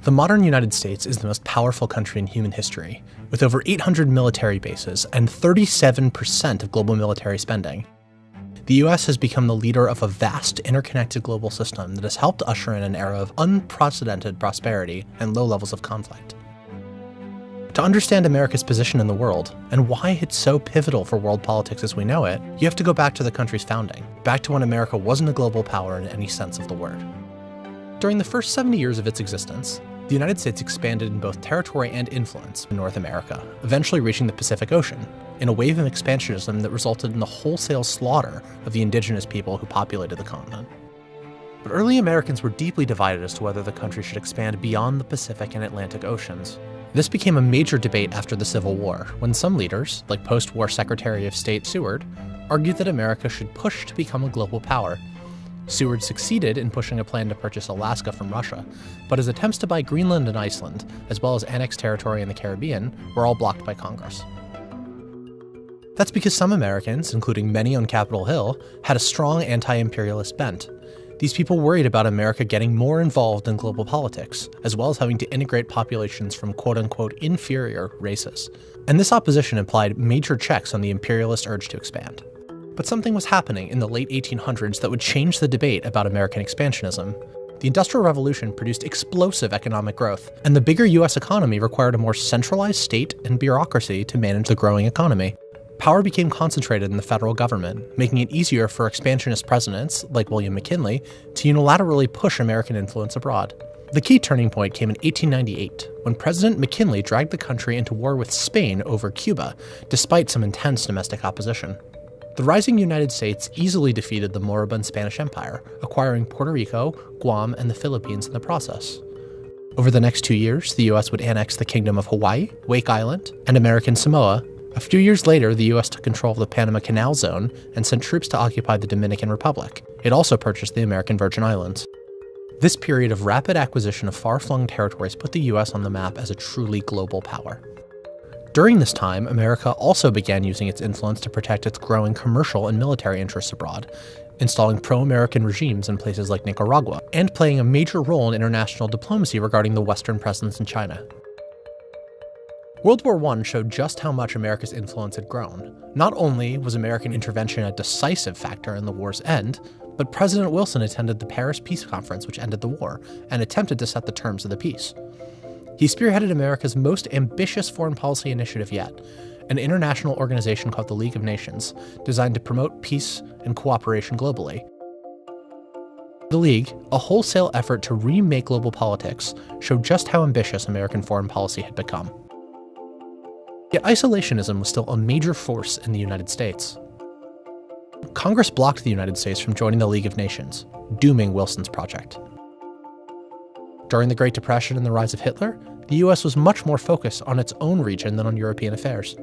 The modern United States is the most powerful country in human history, with over 800 military bases and 37% of global military spending. The US has become the leader of a vast, interconnected global system that has helped usher in an era of unprecedented prosperity and low levels of conflict. To understand America's position in the world, and why it's so pivotal for world politics as we know it, you have to go back to the country's founding, back to when America wasn't a global power in any sense of the word. During the first 70 years of its existence, the United States expanded in both territory and influence in North America, eventually reaching the Pacific Ocean, in a wave of expansionism that resulted in the wholesale slaughter of the indigenous people who populated the continent. But early Americans were deeply divided as to whether the country should expand beyond the Pacific and Atlantic Oceans. This became a major debate after the Civil War, when some leaders, like post-war Secretary of State Seward, argued that America should push to become a global power. Seward succeeded in pushing a plan to purchase Alaska from Russia, but his attempts to buy Greenland and Iceland, as well as annexed territory in the Caribbean, were all blocked by Congress. That's because some Americans, including many on Capitol Hill, had a strong anti-imperialist bent. These people worried about America getting more involved in global politics, as well as having to integrate populations from quote-unquote inferior races. And this opposition implied major checks on the imperialist urge to expand. But something was happening in the late 1800s that would change the debate about American expansionism. The Industrial Revolution produced explosive economic growth, and the bigger US economy required a more centralized state and bureaucracy to manage the growing economy. Power became concentrated in the federal government, making it easier for expansionist presidents, like William McKinley, to unilaterally push American influence abroad. The key turning point came in 1898, when President McKinley dragged the country into war with Spain over Cuba, despite some intense domestic opposition. The rising United States easily defeated the moribund Spanish Empire, acquiring Puerto Rico, Guam, and the Philippines in the process. Over the next 2 years, the US would annex the Kingdom of Hawaii, Wake Island, and American Samoa. A few years later, the US took control of the Panama Canal Zone and sent troops to occupy the Dominican Republic. It also purchased the American Virgin Islands. This period of rapid acquisition of far-flung territories put the US on the map as a truly global power. During this time, America also began using its influence to protect its growing commercial and military interests abroad, installing pro-American regimes in places like Nicaragua, and playing a major role in international diplomacy regarding the Western presence in China. World War I showed just how much America's influence had grown. Not only was American intervention a decisive factor in the war's end, but President Wilson attended the Paris Peace Conference, which ended the war, and attempted to set the terms of the peace. He spearheaded America's most ambitious foreign policy initiative yet, an international organization called the League of Nations, designed to promote peace and cooperation globally. The League, a wholesale effort to remake global politics, showed just how ambitious American foreign policy had become. Yet isolationism was still a major force in the United States. Congress blocked the United States from joining the League of Nations, dooming Wilson's project. During the Great Depression and the rise of Hitler, the US was much more focused on its own region than on European affairs.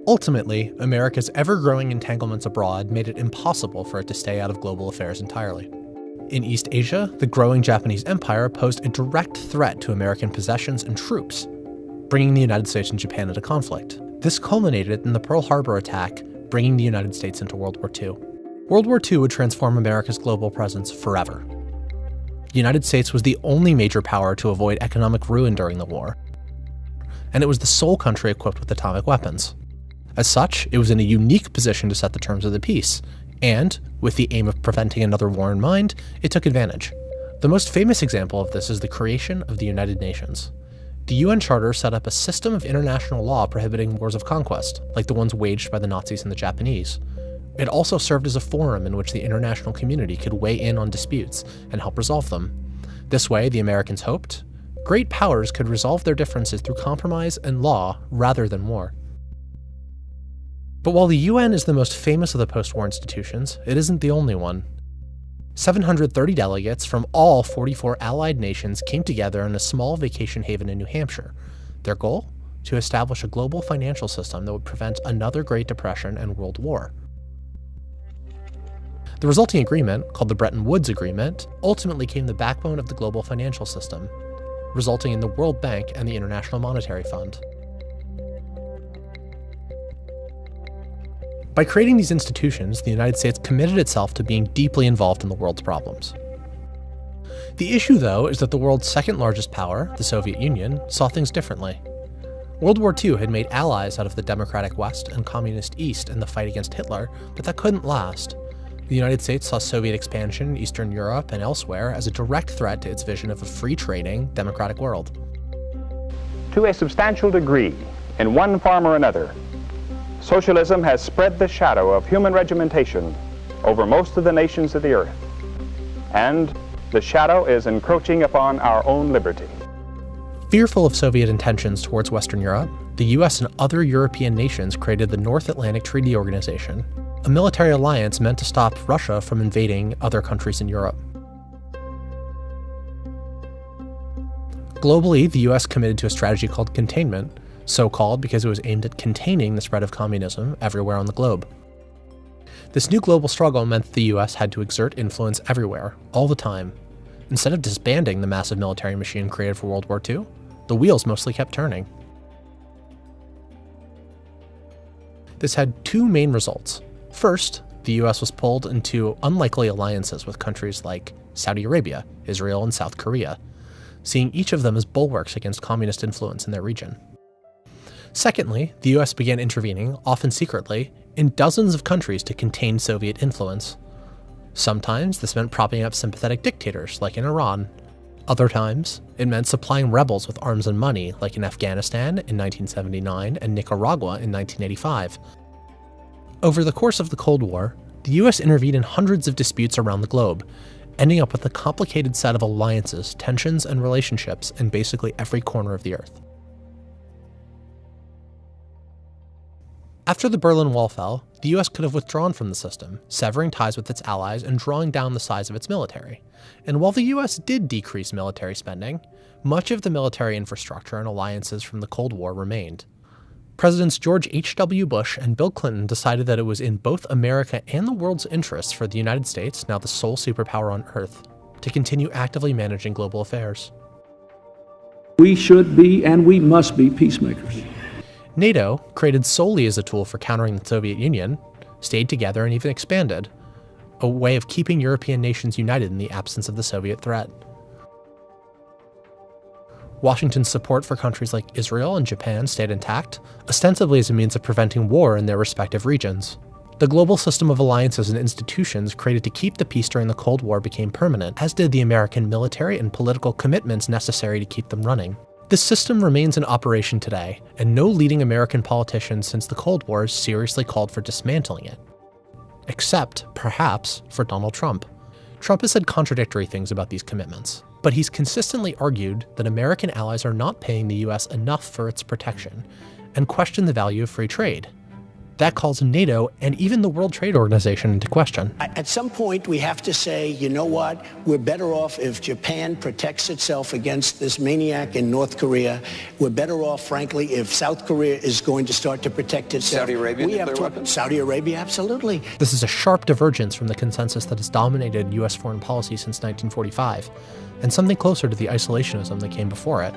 Ultimately, America's ever-growing entanglements abroad made it impossible for it to stay out of global affairs entirely. In East Asia, the growing Japanese Empire posed a direct threat to American possessions and troops, bringing the United States and Japan into conflict. This culminated in the Pearl Harbor attack, bringing the United States into World War II. World War II would transform America's global presence forever. The United States was the only major power to avoid economic ruin during the war, and it was the sole country equipped with atomic weapons. As such, it was in a unique position to set the terms of the peace, and, with the aim of preventing another war in mind, it took advantage. The most famous example of this is the creation of the United Nations. The UN Charter set up a system of international law prohibiting wars of conquest, like the ones waged by the Nazis and the Japanese. It also served as a forum in which the international community could weigh in on disputes and help resolve them. This way, the Americans hoped, great powers could resolve their differences through compromise and law rather than war. But while the UN is the most famous of the post-war institutions, it isn't the only one. 730 delegates from all 44 allied nations came together in a small vacation haven in New Hampshire. Their goal? To establish a global financial system that would prevent another Great Depression and World War. The resulting agreement, called the Bretton Woods Agreement, ultimately became the backbone of the global financial system, resulting in the World Bank and the International Monetary Fund. By creating these institutions, the United States committed itself to being deeply involved in the world's problems. The issue, though, is that the world's second largest power, the Soviet Union, saw things differently. World War II had made allies out of the democratic West and communist East in the fight against Hitler, but that couldn't last. The United States saw Soviet expansion in Eastern Europe and elsewhere as a direct threat to its vision of a free trading, democratic world. To a substantial degree, in one form or another, socialism has spread the shadow of human regimentation over most of the nations of the earth, and the shadow is encroaching upon our own liberty. Fearful of Soviet intentions towards Western Europe, the US and other European nations created the North Atlantic Treaty Organization, a military alliance meant to stop Russia from invading other countries in Europe. Globally, the US committed to a strategy called containment, so called because it was aimed at containing the spread of communism everywhere on the globe. This new global struggle meant that the US had to exert influence everywhere, all the time. Instead of disbanding the massive military machine created for World War II, the wheels mostly kept turning. This had two main results. First, the US was pulled into unlikely alliances with countries like Saudi Arabia, Israel, and South Korea, seeing each of them as bulwarks against communist influence in their region. Secondly, the US began intervening, often secretly, in dozens of countries to contain Soviet influence. Sometimes this meant propping up sympathetic dictators, like in Iran. Other times, it meant supplying rebels with arms and money, like in Afghanistan in 1979 and Nicaragua in 1985. Over the course of the Cold War, the US intervened in hundreds of disputes around the globe, ending up with a complicated set of alliances, tensions, and relationships in basically every corner of the Earth. After the Berlin Wall fell, the US could have withdrawn from the system, severing ties with its allies and drawing down the size of its military. And while the US did decrease military spending, much of the military infrastructure and alliances from the Cold War remained. Presidents George H.W. Bush and Bill Clinton decided that it was in both America and the world's interests for the United States, now the sole superpower on Earth, to continue actively managing global affairs. We should be and we must be peacemakers. NATO, created solely as a tool for countering the Soviet Union, stayed together and even expanded, a way of keeping European nations united in the absence of the Soviet threat. Washington's support for countries like Israel and Japan stayed intact, ostensibly as a means of preventing war in their respective regions. The global system of alliances and institutions created to keep the peace during the Cold War became permanent, as did the American military and political commitments necessary to keep them running. This system remains in operation today, and no leading American politician since the Cold War has seriously called for dismantling it. Except, perhaps, for Donald Trump. Trump has said contradictory things about these commitments, but he's consistently argued that American allies are not paying the US enough for its protection, and questioned the value of free trade. That calls NATO and even the World Trade Organization into question. At some point, we have to say, you know what? We're better off if Japan protects itself against this maniac in North Korea. We're better off, frankly, if South Korea is going to start to protect itself. Saudi Arabia, nuclear weapons? Saudi Arabia, absolutely. This is a sharp divergence from the consensus that has dominated US foreign policy since 1945, and something closer to the isolationism that came before it.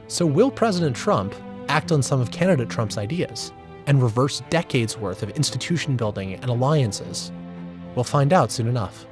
So will President Trump act on some of candidate Trump's ideas and reverse decades worth of institution building and alliances? We'll find out soon enough.